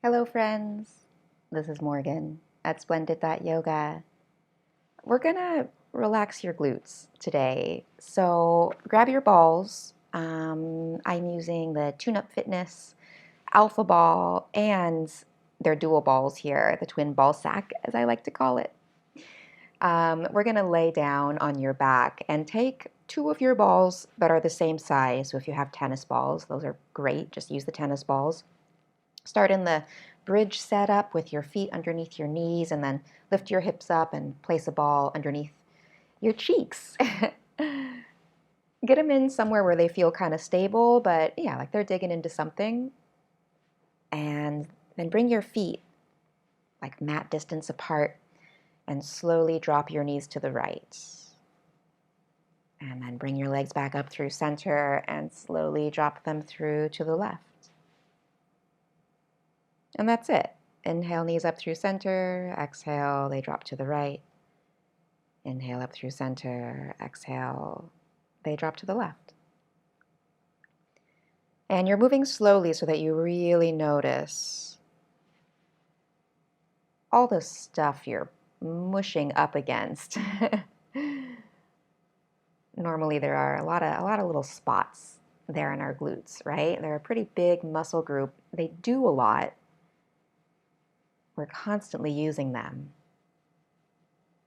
Hello, friends. This is Morgan at Splendid Yoga. We're gonna relax your glutes today. So grab your balls. I'm using the Tune Up Fitness Alpha Ball and their dual balls here, the twin ball sack, as I like to call it. We're gonna lay down on your back and take two of your balls that are the same size. So if you have tennis balls, those are great. Just use the tennis balls. Start in the bridge setup with your feet underneath your knees, and then lift your hips up and place a ball underneath your cheeks. Get them in somewhere where they feel kind of stable, but yeah, like they're digging into something. And then bring your feet like mat distance apart and slowly drop your knees to the right. And then bring your legs back up through center and slowly drop them through to the left. And that's it. Inhale, knees up through center. Exhale, they drop to the right. Inhale up through center. Exhale, they drop to the left. And you're moving slowly so that you really notice all the stuff you're mushing up against. Normally there are a lot of little spots there in our glutes, right? They're a pretty big muscle group. They do a lot. We're constantly using them.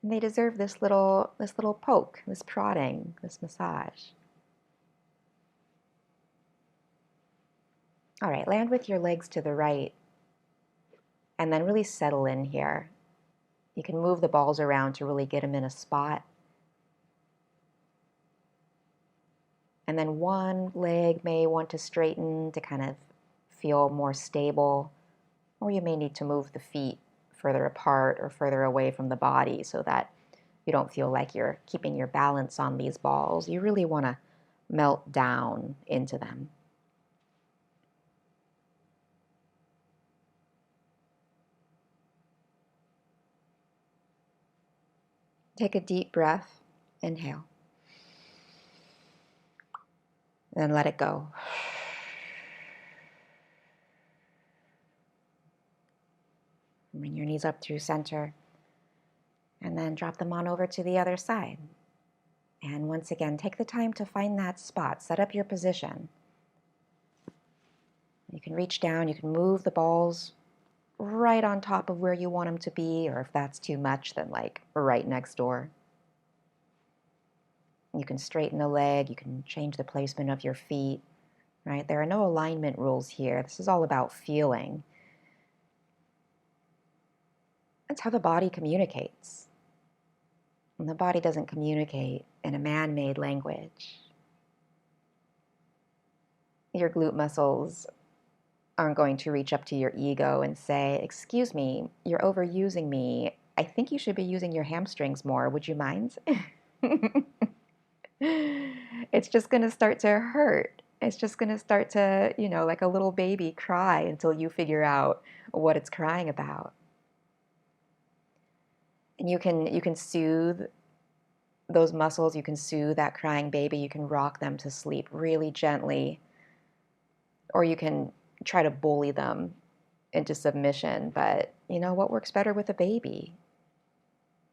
And they deserve this little poke, this prodding, this massage. All right, land with your legs to the right and then really settle in here. You can move the balls around to really get them in a spot. And then one leg may want to straighten to kind of feel more stable, or you may need to move the feet further apart or further away from the body so that you don't feel like you're keeping your balance on these balls. You really want to melt down into them. Take a deep breath. Inhale. Then let it go. Bring your knees up through center. And then drop them on over to the other side. And once again, take the time to find that spot. Set up your position. You can reach down. You can move the balls right on top of where you want them to be, or if that's too much, then like right next door. You can straighten the leg. You can change the placement of your feet, right? There are no alignment rules here. This is all about feeling. That's how the body communicates. And the body doesn't communicate in a man-made language. Your glute muscles aren't going to reach up to your ego and say, "Excuse me, you're overusing me. I think you should be using your hamstrings more. Would you mind?" It's just going to start to hurt. It's just going to start to, like a little baby cry until you figure out what it's crying about. And you can soothe those muscles, you can soothe that crying baby, you can rock them to sleep really gently, or you can try to bully them into submission. But you know what works better with a baby?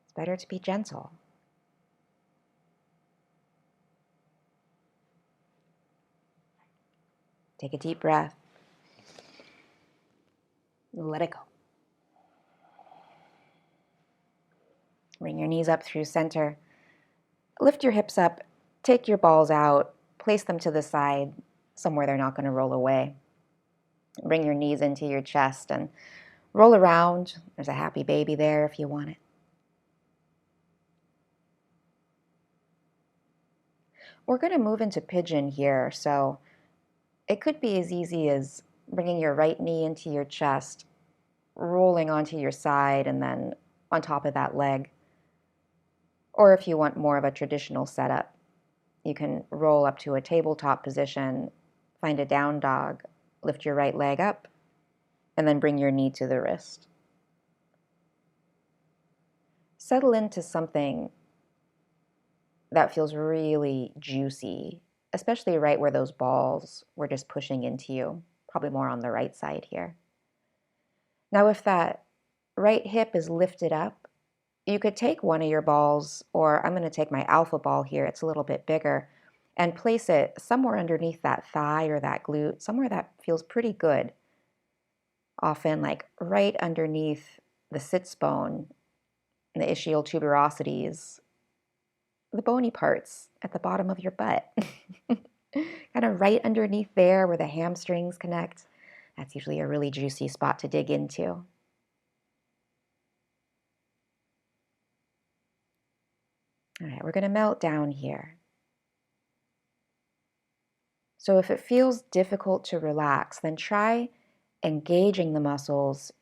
It's better to be gentle. Take a deep breath. Let it go. Bring your knees up through center. Lift your hips up. Take your balls out. Place them to the side, somewhere they're not going to roll away. Bring your knees into your chest and roll around. There's a happy baby there if you want it. We're going to move into pigeon here, so it could be as easy as bringing your right knee into your chest, rolling onto your side, and then on top of that leg. Or if you want more of a traditional setup, you can roll up to a tabletop position, find a down dog, lift your right leg up, and then bring your knee to the wrist. Settle into something that feels really juicy, especially right where those balls were just pushing into you, probably more on the right side here. Now, if that right hip is lifted up, you could take one of your balls, or I'm going to take my alpha ball here, it's a little bit bigger, and place it somewhere underneath that thigh or that glute, somewhere that feels pretty good. Often like right underneath the sits bone, the ischial tuberosities, the bony parts at the bottom of your butt. Kind of right underneath there where the hamstrings connect. That's usually a really juicy spot to dig into. All right, we're going to melt down here. So if it feels difficult to relax, then try engaging the muscles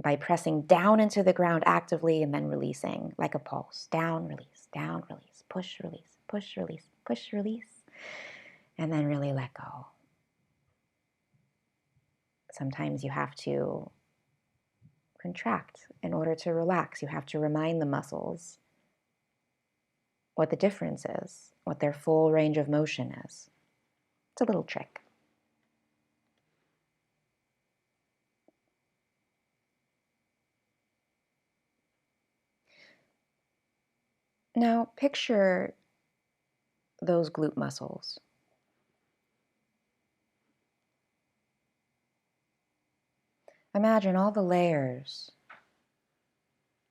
by pressing down into the ground actively and then releasing like a pulse. Down, release, push, release, push, release, push, release, and then really let go. Sometimes you have to contract in order to relax. You have to remind the muscles what the difference is, what their full range of motion is. It's a little trick. Now picture those glute muscles. Imagine all the layers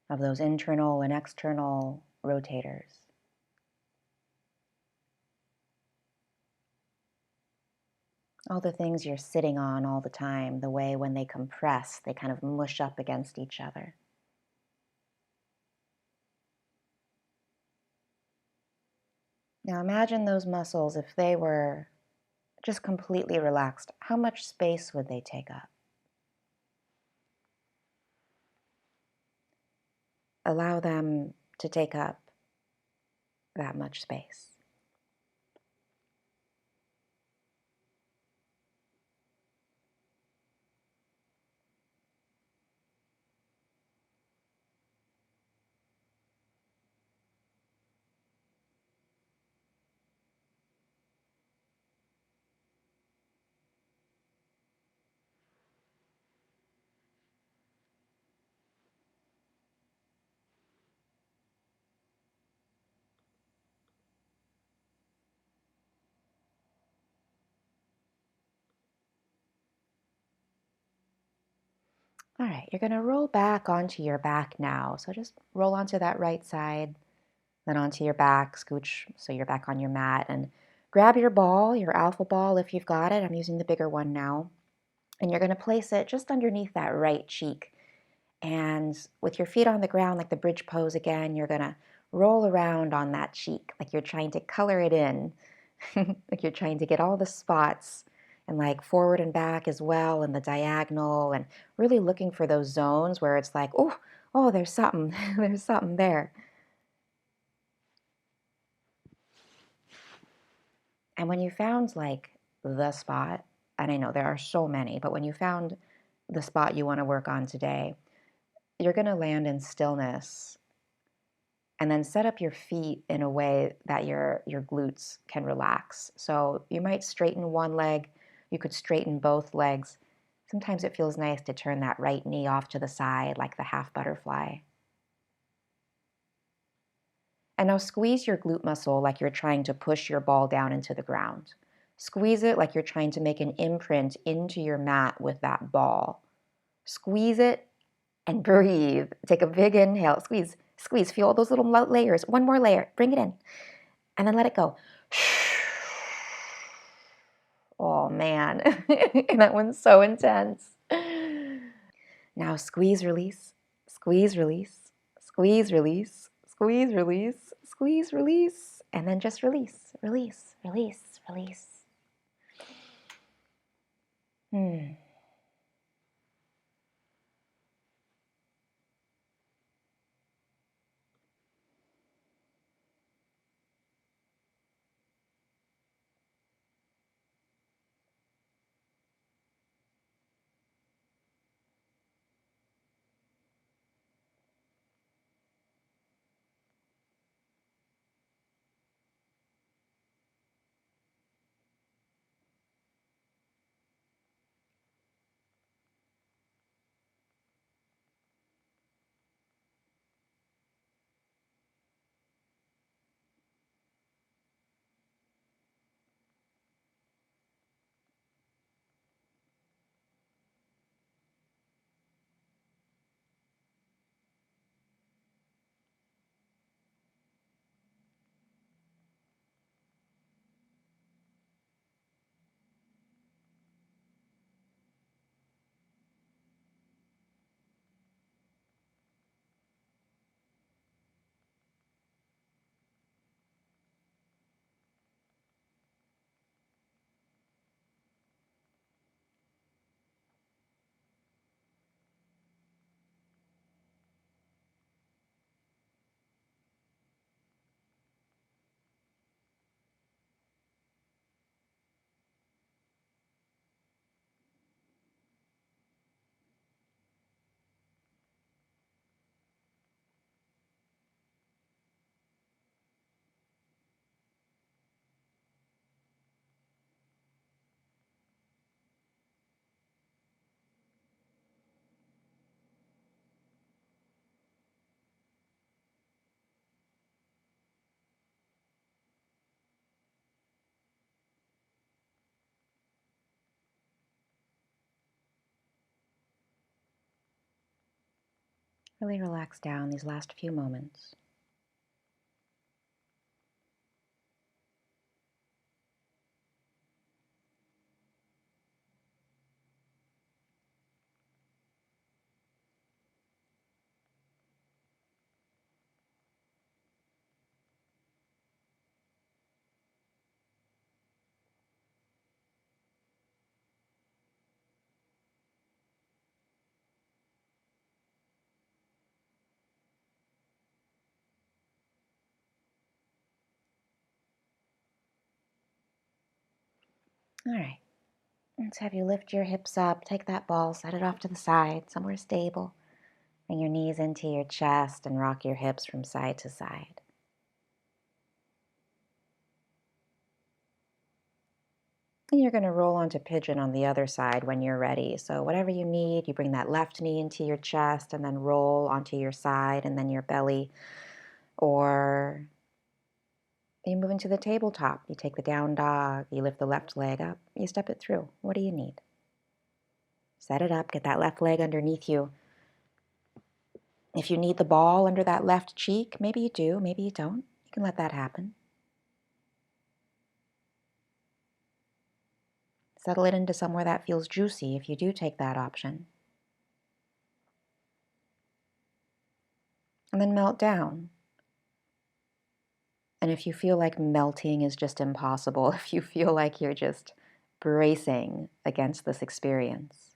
of those internal and external rotators. All the things you're sitting on all the time, the way when they compress, they kind of mush up against each other. Now imagine those muscles, if they were just completely relaxed, how much space would they take up? Allow them to take up that much space. All right, you're going to roll back onto your back now. So just roll onto that right side, then onto your back, scooch so you're back on your mat, and grab your ball, your alpha ball if you've got it. I'm using the bigger one now. And you're going to place it just underneath that right cheek. And with your feet on the ground, like the bridge pose again, you're going to roll around on that cheek like you're trying to color it in, like you're trying to get all the spots and like forward and back as well and the diagonal, and really looking for those zones where it's like, oh, there's something, there's something there. And when you found like the spot, and I know there are so many, but when you found the spot you want to work on today, you're going to land in stillness and then set up your feet in a way that your glutes can relax. So you might straighten one leg, you could straighten both legs. Sometimes it feels nice to turn that right knee off to the side like the half butterfly. And now squeeze your glute muscle like you're trying to push your ball down into the ground. Squeeze it like you're trying to make an imprint into your mat with that ball. Squeeze it and breathe. Take a big inhale. Squeeze, squeeze. Feel all those little layers. One more layer. Bring it in. And then let it go. Oh, man. That one's so intense. Now squeeze, release. Squeeze, release. Squeeze, release. Squeeze, release. Squeeze, release. And then just release. Release, release, release. Really relax down these last few moments. All right. Let's have you lift your hips up, take that ball, set it off to the side, somewhere stable. Bring your knees into your chest and rock your hips from side to side. And you're going to roll onto pigeon on the other side when you're ready. So whatever you need, you bring that left knee into your chest and then roll onto your side and then your belly. Or you move into the tabletop. You take the down dog, you lift the left leg up, you step it through. What do you need? Set it up, get that left leg underneath you. If you need the ball under that left cheek, maybe you do, maybe you don't. You can let that happen. Settle it into somewhere that feels juicy if you do take that option. And then melt down. And if you feel like melting is just impossible, if you feel like you're just bracing against this experience,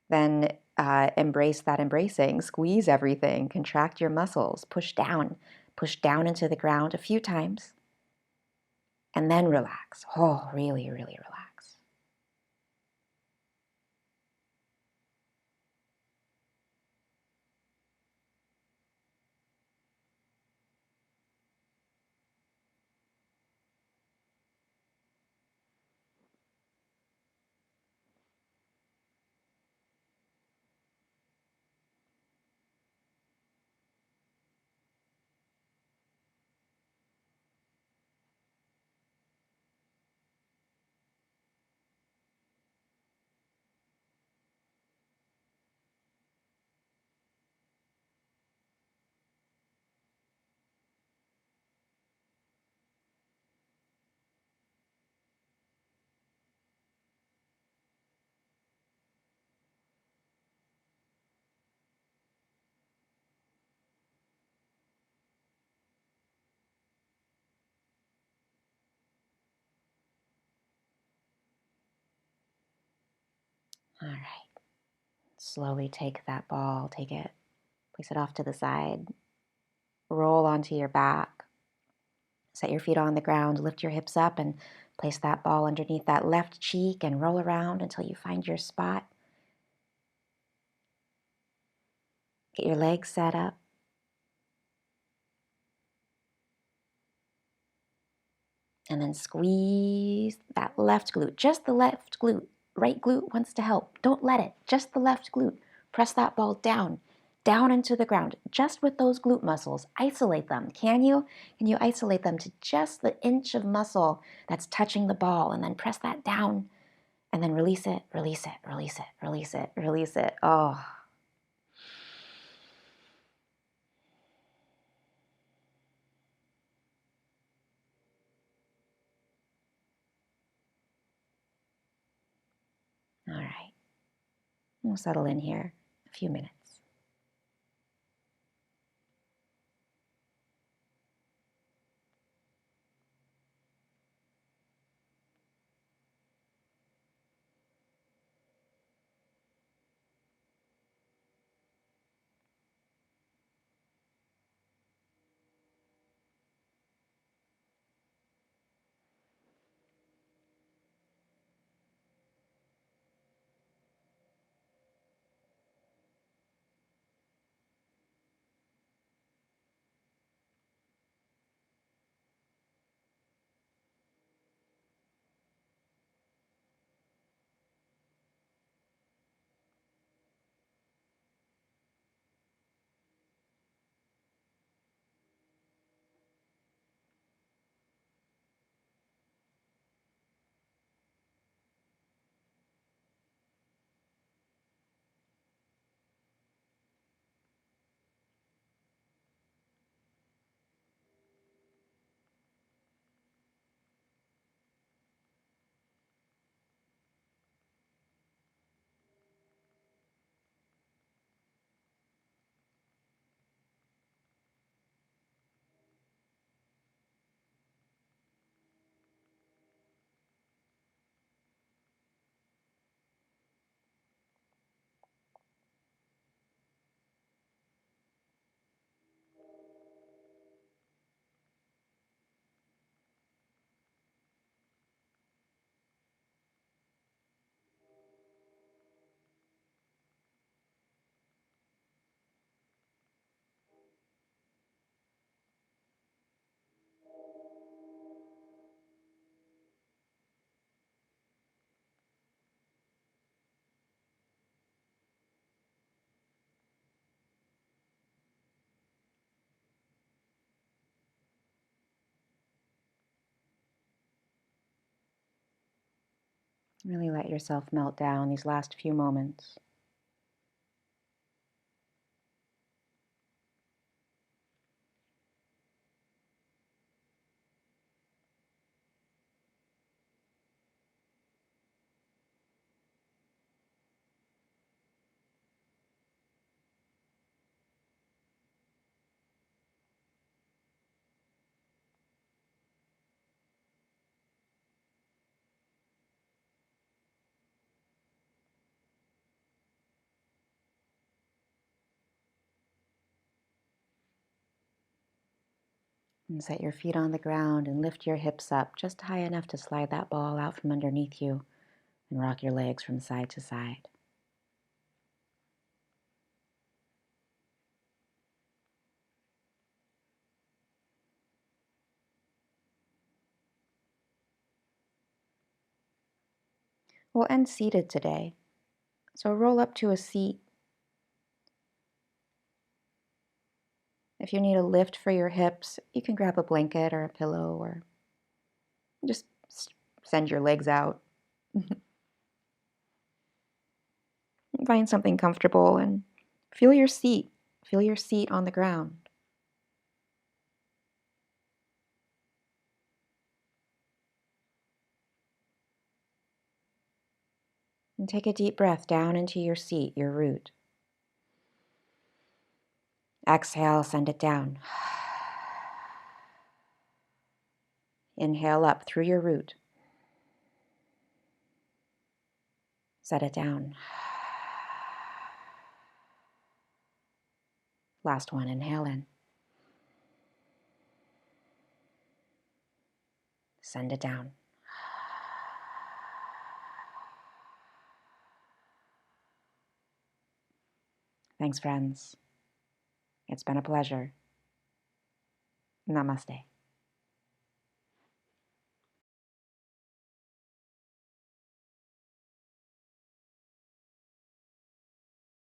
then embrace that embracing, squeeze everything, contract your muscles, push down into the ground a few times, and then relax. Oh, really, really relax. All right. Slowly take that ball, take it, place it off to the side, roll onto your back, set your feet on the ground, lift your hips up, and place that ball underneath that left cheek and roll around until you find your spot. Get your legs set up. And then squeeze that left glute, just the left glute. Right glute wants to help. Don't let it, just the left glute. Press that ball down into the ground, just with those glute muscles. Isolate them, can you? Can you isolate them to just the inch of muscle that's touching the ball, and then press that down, and then release it, release it, release it, release it, release it. Oh. All right. We'll settle in here a few minutes. Really let yourself melt down these last few moments. And set your feet on the ground and lift your hips up just high enough to slide that ball out from underneath you and rock your legs from side to side. We'll end seated today, so roll up to a seat. If you need a lift for your hips, you can grab a blanket or a pillow or just send your legs out. Find something comfortable and feel your seat. Feel your seat on the ground. And take a deep breath down into your seat, your root. Exhale, send it down. Inhale up through your root. Set it down. Last one, inhale in. Send it down. Thanks, friends. It's been a pleasure. Namaste.